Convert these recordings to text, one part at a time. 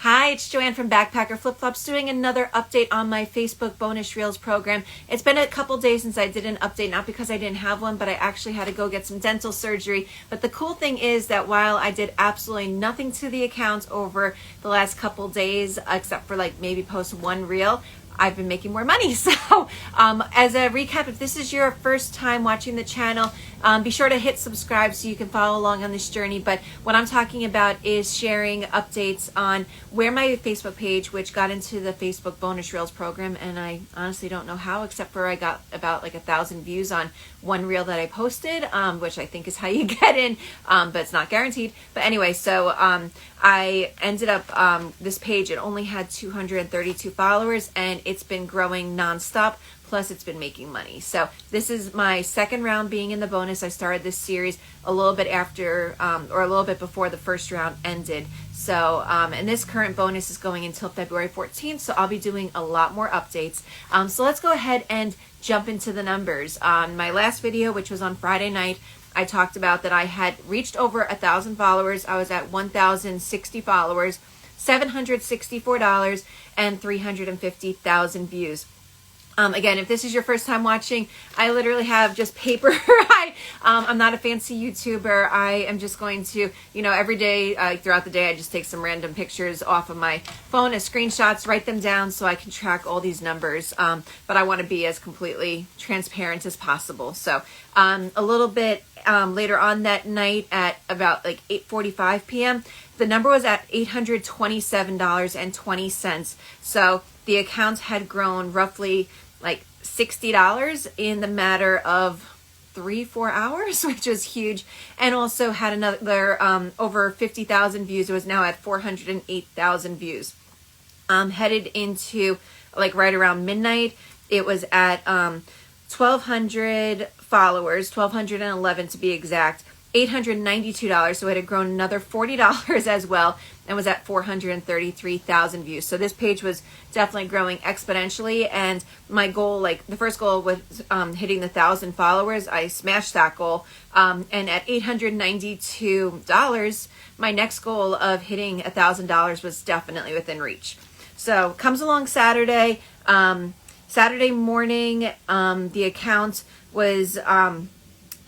Hi, it's Joanne from Backpacker Flip Flops doing another update on my Facebook bonus reels program. It's been a couple days since I did an update, not because I didn't have one, but I actually had to go get some dental surgery. But the cool thing is that while I did absolutely nothing to the account over the last couple days, except for like maybe post one reel, I've been making more money. So as a recap, if this is your first time watching the channel, be sure to hit subscribe so you can follow along on this journey. But what I'm talking about is sharing updates on where my Facebook page, which got into the Facebook bonus reels program, and I honestly don't know how, except for I got about like 1,000 views on one reel that I posted, which I think is how you get in, but it's not guaranteed. But anyway, so I ended up, this page, it only had 232 followers, and it's been growing nonstop. Plus it's been making money. So this is my second round being in the bonus. I started this series a little bit after, or a little bit before the first round ended. So, and this current bonus is going until February 14th. So I'll be doing a lot more updates. So let's go ahead and jump into the numbers. On my last video, which was on Friday night, I talked about that I had reached over 1,000 followers. I was at 1,060 followers, $764, and 350,000 views. Again, if this is your first time watching, I literally have just paper. I'm not a fancy YouTuber. I am just going to, every day throughout the day, I just take some random pictures off of my phone as screenshots, write them down so I can track all these numbers. But I want to be as completely transparent as possible. So a little bit later on that night at about like 8:45 p.m., the number was at $827.20. So the account had grown roughly like $60 in the matter of 3-4 hours, which was huge, and also had another over 50,000 views. It was now at 408,000 views. Headed into like right around midnight, it was at 1,200 followers, 1,211 to be exact, $892. So it had grown another $40 as well, and was at 433,000 views. So this page was definitely growing exponentially, and my goal, like the first goal was hitting the 1,000 followers. I smashed that goal, and at $892, my next goal of hitting $1,000 was definitely within reach. So comes along Saturday. Saturday morning, the account was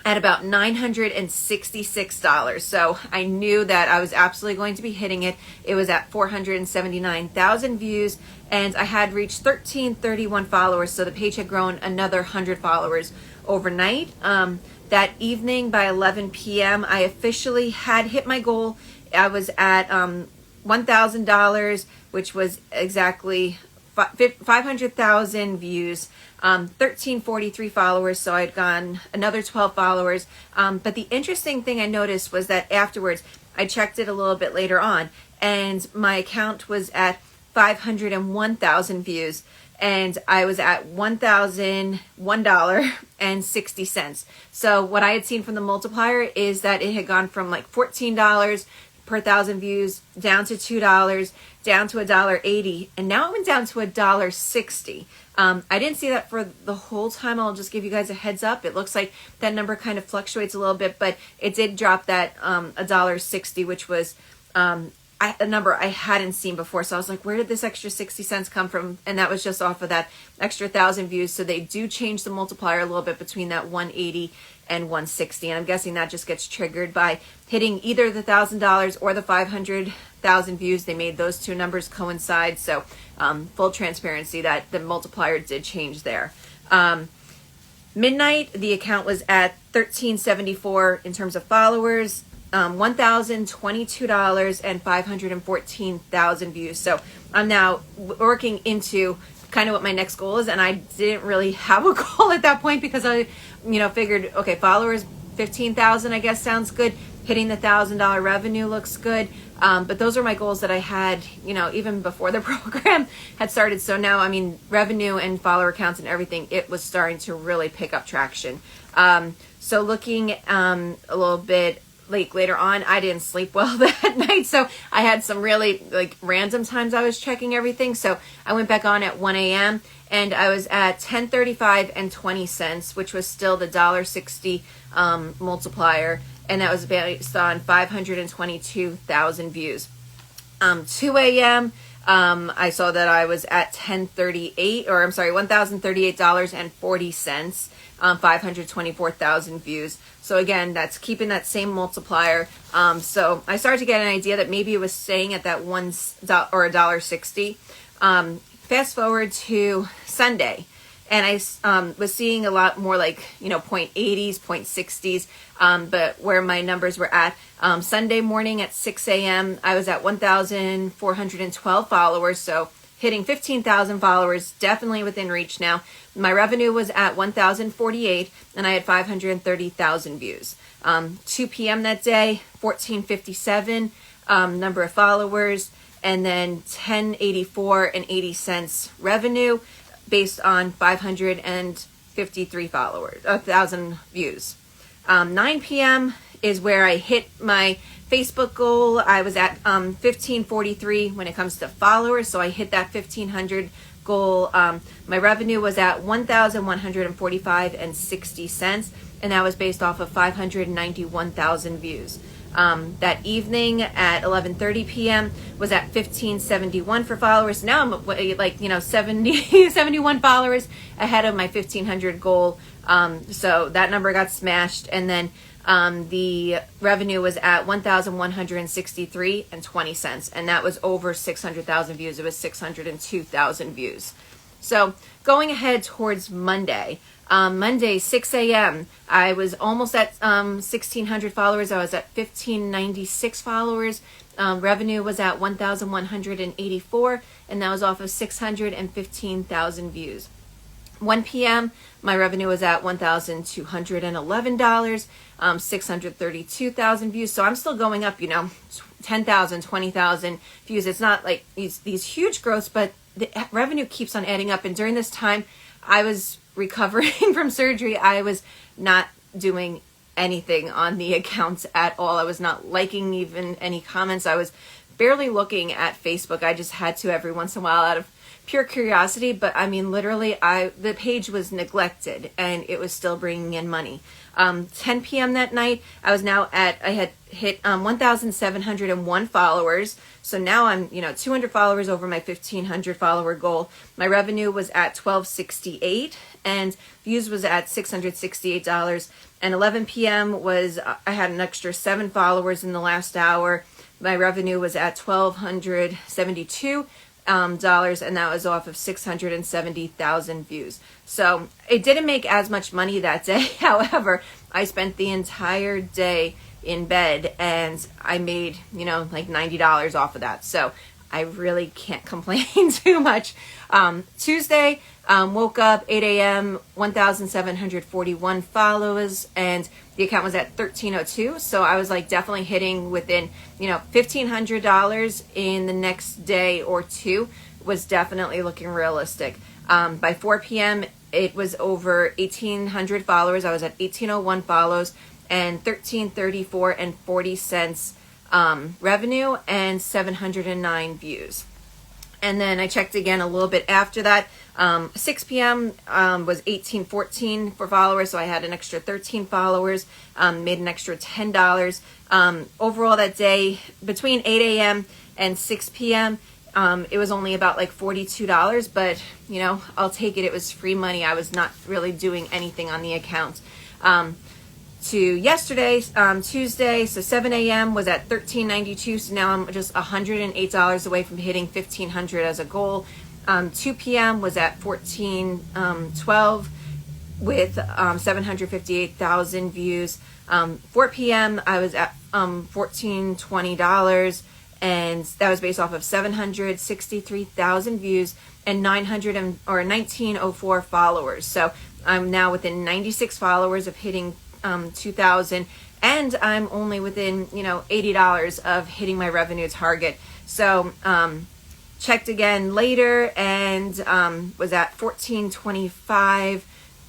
at about $966. So I knew that I was absolutely going to be hitting it. It was at 479,000 views, and I had reached 1,331 followers. So the page had grown another 100 followers overnight. That evening by 11 p.m., I officially had hit my goal. I was at $1,000, which was exactly 500,000 views, 1,343 followers, so I'd gone another 12 followers. But the interesting thing I noticed was that afterwards, I checked it a little bit later on, and my account was at 501,000 views, and I was at $1,001.60. So what I had seen from the multiplier is that it had gone from like $14 per 1,000 views down to $2, down to $1.80, and now it went down to $1.60. I didn't see that for the whole time. I'll just give you guys a heads up. It looks like that number kind of fluctuates a little bit, but it did drop that $1.60, which was a number I hadn't seen before. So I was like, where did this extra 60 cents come from? And that was just off of that extra 1,000 views. So they do change the multiplier a little bit between that 180 and 160. And I'm guessing that just gets triggered by hitting either the $1,000 or the 500,000 views. They made those two numbers coincide. So full transparency that the multiplier did change there. Midnight, the account was at 1,374 in terms of followers, $1,022 and 514,000 views. So I'm now working into kind of what my next goal is, and I didn't really have a goal at that point because I, figured, okay, followers 15,000, I guess sounds good. Hitting the $1,000 revenue looks good. But those are my goals that I had, even before the program had started. So now, revenue and follower counts and everything, it was starting to really pick up traction. So looking a little bit later on, I didn't sleep well that night, so I had some really random times I was checking everything. So I went back on at 1 a.m. and I was at 10.35 and 20 cents, which was still the $1.60 multiplier, and that was based on 522,000 views. 2 a.m. I saw that I was at $1,038.40, 524,000 views. So again, that's keeping that same multiplier. So I started to get an idea that maybe it was staying at that $1 or $1.60. Fast forward to Sunday, and I was seeing a lot more like, 0.80s, 0.60s, but where my numbers were at. Sunday morning at 6 a.m., I was at 1,412 followers, so hitting 15,000 followers, definitely within reach now. My revenue was at 1,048, and I had 530,000 views. 2 p.m. that day, 1,457 number of followers, and then 1084 and 80 cents revenue based on 553 followers, 1,000 views. 9 p.m. is where I hit my Facebook goal. I was at 1,543 when it comes to followers, so I hit that 1,500 goal. My revenue was at 1,145 and 60 cents, and that was based off of 591,000 views. That evening at 11:30 p.m. was at 1,571 for followers. Now I'm like 71 followers ahead of my 1,500 goal. So that number got smashed, and then the revenue was at 1,163 and 20 cents, and that was over 600,000 views. It was 602,000 views. So going ahead towards Monday. Monday, 6 a.m., I was almost at 1,600 followers. I was at 1,596 followers. Revenue was at 1,184, and that was off of 615,000 views. 1 p.m., my revenue was at $1,211, 632,000 views. So I'm still going up, 10,000, 20,000 views. It's not like these huge growths, but the revenue keeps on adding up. And during this time, I was recovering from surgery. I was not doing anything on the accounts at all. I was not liking even any comments. I was barely looking at Facebook. I just had to every once in a while out of pure curiosity. But I mean, literally, the page was neglected and it was still bringing in money. 10 p.m. that night, I had hit 1,701 followers. So now I'm, 200 followers over my 1,500 follower goal. My revenue was at $1,268 and views was at $668. And 11 p.m. I had an extra 7 followers in the last hour. My revenue was at $1,272. Dollars, and that was off of 670,000 views. So it didn't make as much money that day. However, I spent the entire day in bed and I made, like $90 off of that. So I really can't complain too much. Tuesday, woke up 8 a.m., 1,741 followers, and the account was at 1,302. So I was like definitely hitting within, $1,500 in the next day or two was definitely looking realistic. By 4 p.m., it was over 1,800 followers. I was at 1,801 follows and 1,334 and 40 cents revenue and 709 views. And then I checked again a little bit after that. 6 p.m. Was 1,814 for followers, so I had an extra 13 followers, made an extra $10. Overall that day, between 8 a.m. and 6 p.m., it was only about like $42, but, I'll take it. It was free money. I was not really doing anything on the account. To yesterday, Tuesday, so 7 a.m. was at $1,392, so now I'm just $108 away from hitting $1,500 as a goal. 2 p.m. was at $1,412 with 758,000 views. 4 p.m. I was at $1,420, and that was based off of 763,000 views and 1,904 followers. So I'm now within 96 followers of hitting 2,000, and I'm only within $80 of hitting my revenue target. So checked again later and was at 1,425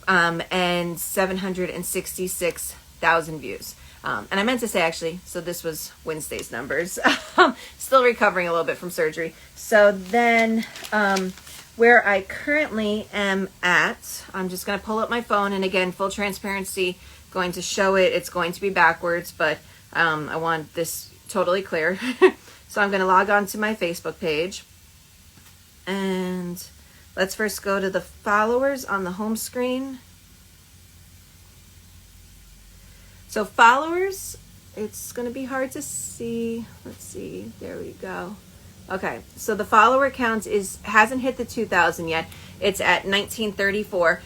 and 766,000 views. And I meant to say actually, so this was Wednesday's numbers. Still recovering a little bit from surgery. So then where I currently am at, I'm just going to pull up my phone, and again, full transparency, going to show it. It's going to be backwards, but I want this totally clear. So I'm going to log on to my Facebook page, and let's first go to the followers on the home screen. So followers, it's going to be hard to see. Let's see. There we go. Okay, so the follower count hasn't hit the 2,000 yet. It's at 1934.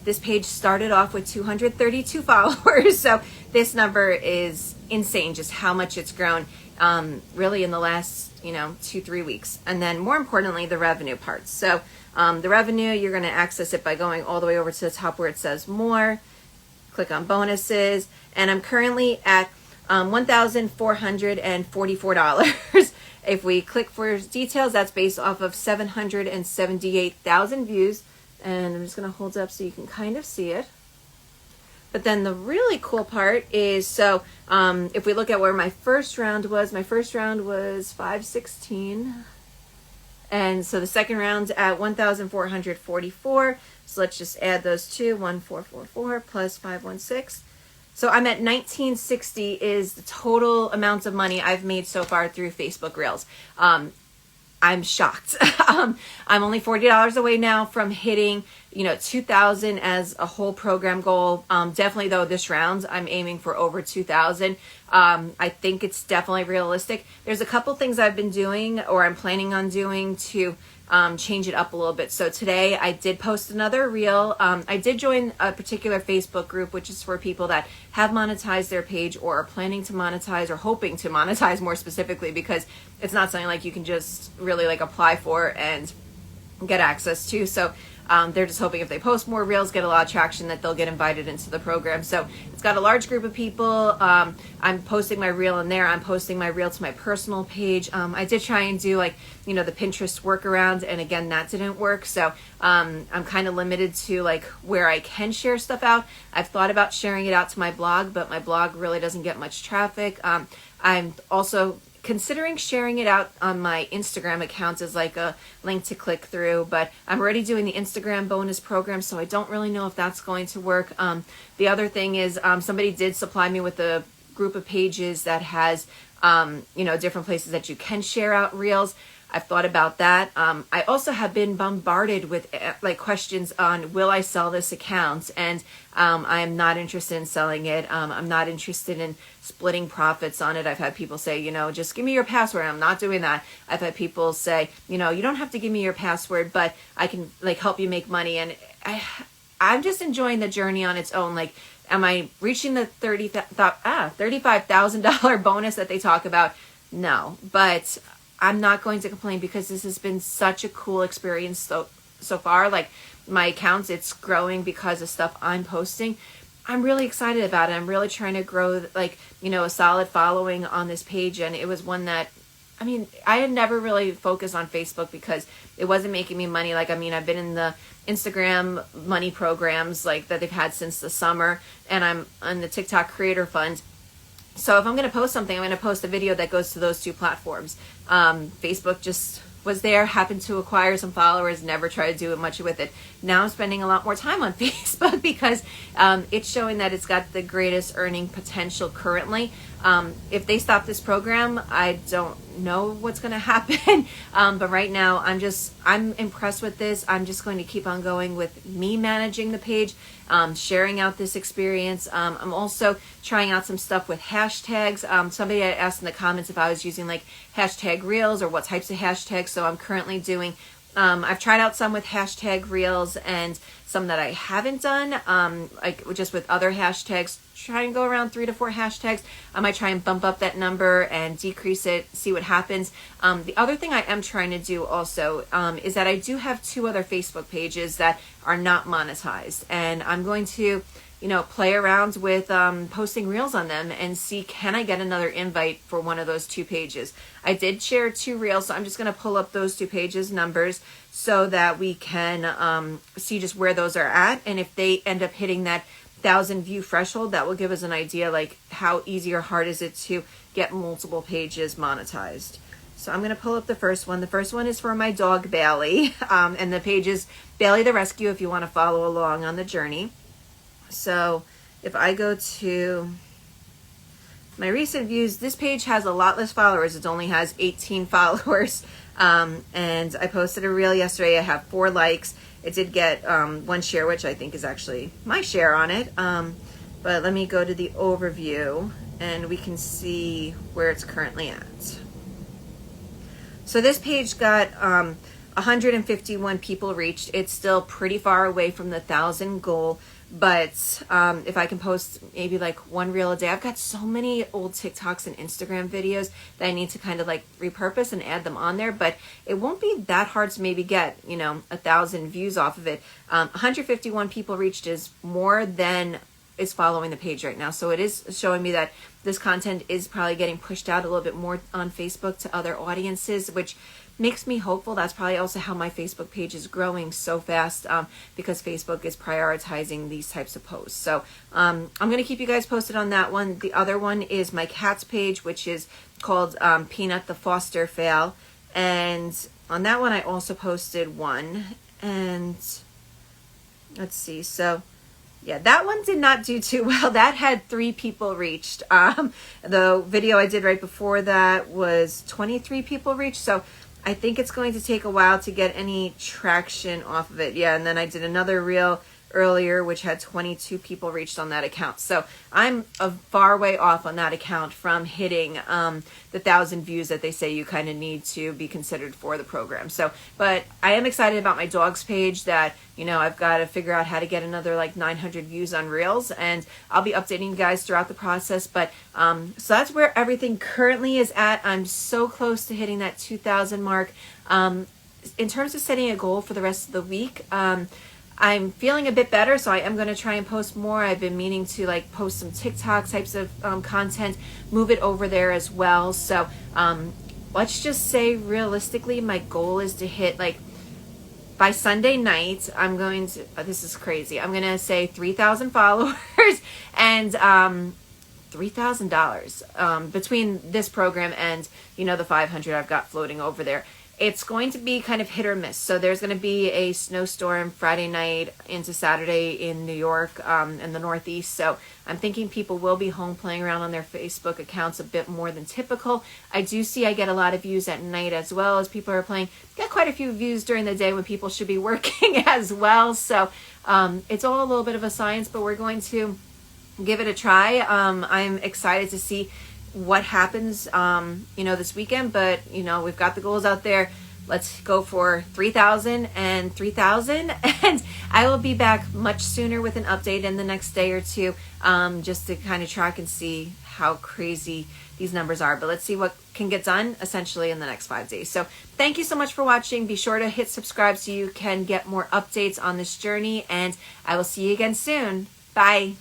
This page started off with 232 followers, so this number is insane, just how much it's grown really in the last 2-3 weeks. And then more importantly, the revenue part. So the revenue, you're going to access it by going all the way over to the top where it says more. Click on bonuses, and I'm currently at $1,444. If we click for details, that's based off of 778,000 views, and I'm just going to hold it up so you can kind of see it. But then the really cool part is, so if we look at where my first round was 516, and so the second round's at 1,444. So let's just add those two, 1,444 plus 516. So I'm at 1960 is the total amount of money I've made so far through Facebook Reels. I'm shocked. I'm only $40 away now from hitting, 2,000 as a whole program goal. Definitely though, this round, I'm aiming for over 2,000. I think it's definitely realistic. There's a couple things I've been doing, or I'm planning on doing, to change it up a little bit. So today I did post another reel. I did join a particular Facebook group, which is for people that have monetized their page or are planning to monetize or hoping to monetize more specifically, because it's not something like you can just really apply for and get access to. So they're just hoping if they post more reels, get a lot of traction, that they'll get invited into the program. So it's got a large group of people. I'm posting my reel in there. I'm posting my reel to my personal page. I did try and do the Pinterest workaround, and again, that didn't work. So I'm kind of limited to where I can share stuff out. I've thought about sharing it out to my blog, but my blog really doesn't get much traffic. I'm also considering sharing it out on my Instagram account as a link to click through, but I'm already doing the Instagram bonus program, so I don't really know if that's going to work. The other thing is somebody did supply me with a group of pages that has different places that you can share out reels. I've thought about that. I also have been bombarded with questions on, will I sell this account? And I am not interested in selling it. I'm not interested in splitting profits on it. I've had people say, just give me your password. I'm not doing that. I've had people say, you don't have to give me your password, but I can help you make money. And I'm just enjoying the journey on its own. Am I reaching the $35,000 bonus that they talk about? No, but I'm not going to complain, because this has been such a cool experience so far. My accounts, it's growing because of stuff I'm posting. I'm really excited about it. I'm really trying to grow a solid following on this page. And it was one that, I had never really focused on Facebook because it wasn't making me money. I've been in the Instagram money programs that they've had since the summer, and I'm on the TikTok Creator Fund. So if I'm going to post something, I'm going to post a video that goes to those two platforms. Facebook just was there, happened to acquire some followers, never tried to do much with it. Now I'm spending a lot more time on Facebook because it's showing that it's got the greatest earning potential currently. If they stop this program, I don't know what's going to happen. But right now, I'm impressed with this. I'm just going to keep on going with me managing the page, sharing out this experience. I'm also trying out some stuff with hashtags. Somebody had asked in the comments if I was using hashtag reels or what types of hashtags. So I'm currently doing, I've tried out some with hashtag reels and some that I haven't done, just with other hashtags. Try and go around 3 to 4 hashtags. I might try and bump up that number and decrease it, see what happens. The other thing I am trying to do also is that I do have 2 other Facebook pages that are not monetized, and I'm going to play around with posting reels on them and see, can I get another invite for one of those 2 pages. I did share 2 reels, so I'm just going to pull up those 2 pages numbers so that we can see just where those are at, and if they end up hitting that 1,000 view threshold, that will give us an idea how easy or hard is it to get multiple pages monetized. So I'm going to pull up the first one. The first one is for my dog Bailey, and the page is Bailey the Rescue if you want to follow along on the journey. So if I go to my recent views, this page has a lot less followers. It only has 18 followers. And I posted a reel yesterday. I have 4 likes. It did get 1 share, which I think is actually my share on it. But let me go to the overview and we can see where it's currently at. So this page got 151 people reached. It's still pretty far away from the 1,000 goal. But if I can post maybe like 1 reel a day, I've got so many old TikToks and Instagram videos that I need to kind of like repurpose and add them on there. But it won't be that hard to maybe get, 1,000 views off of it. 151 people reached is more than is following the page right now. So it is showing me that this content is probably getting pushed out a little bit more on Facebook to other audiences, which makes me hopeful. That's probably also how my Facebook page is growing so fast, because Facebook is prioritizing these types of posts. So I'm going to keep you guys posted on that one. The other one is my cat's page, which is called Peanut the Foster Fail. And on that one, I also posted one. And let's see. So yeah, that one did not do too well. That had 3 people reached. The video I did right before that was 23 people reached. So I think it's going to take a while to get any traction off of it. Yeah, and then I did another reel earlier, which had 22 people reached on that account. So I'm a far way off on that account from hitting the 1,000 views that they say you kind of need to be considered for the program. So, but I am excited about my dogs page that, I've got to figure out how to get another like 900 views on Reels, and I'll be updating you guys throughout the process. But so that's where everything currently is at. I'm so close to hitting that 2,000 mark. In terms of setting a goal for the rest of the week, I'm feeling a bit better, so I am going to try and post more. I've been meaning to like post some TikTok types of content, move it over there as well. So let's just say realistically, my goal is to hit like by Sunday night, I'm going to, this is crazy, I'm going to say 3,000 followers and $3,000 between this program and, the 500 I've got floating over there. It's going to be kind of hit or miss. So there's going to be a snowstorm Friday night into Saturday in New York and the Northeast. So I'm thinking people will be home playing around on their Facebook accounts a bit more than typical. I do see I get a lot of views at night as well as people are playing. Get quite a few views during the day when people should be working as well. So it's all a little bit of a science, but we're going to give it a try. I'm excited to see what happens, this weekend, but we've got the goals out there. Let's go for 3,000 and 3,000, and I will be back much sooner with an update in the next day or two, just to kind of track and see how crazy these numbers are. But let's see what can get done essentially in the next 5 days. So thank you so much for watching. Be sure to hit subscribe so you can get more updates on this journey, and I will see you again soon. Bye.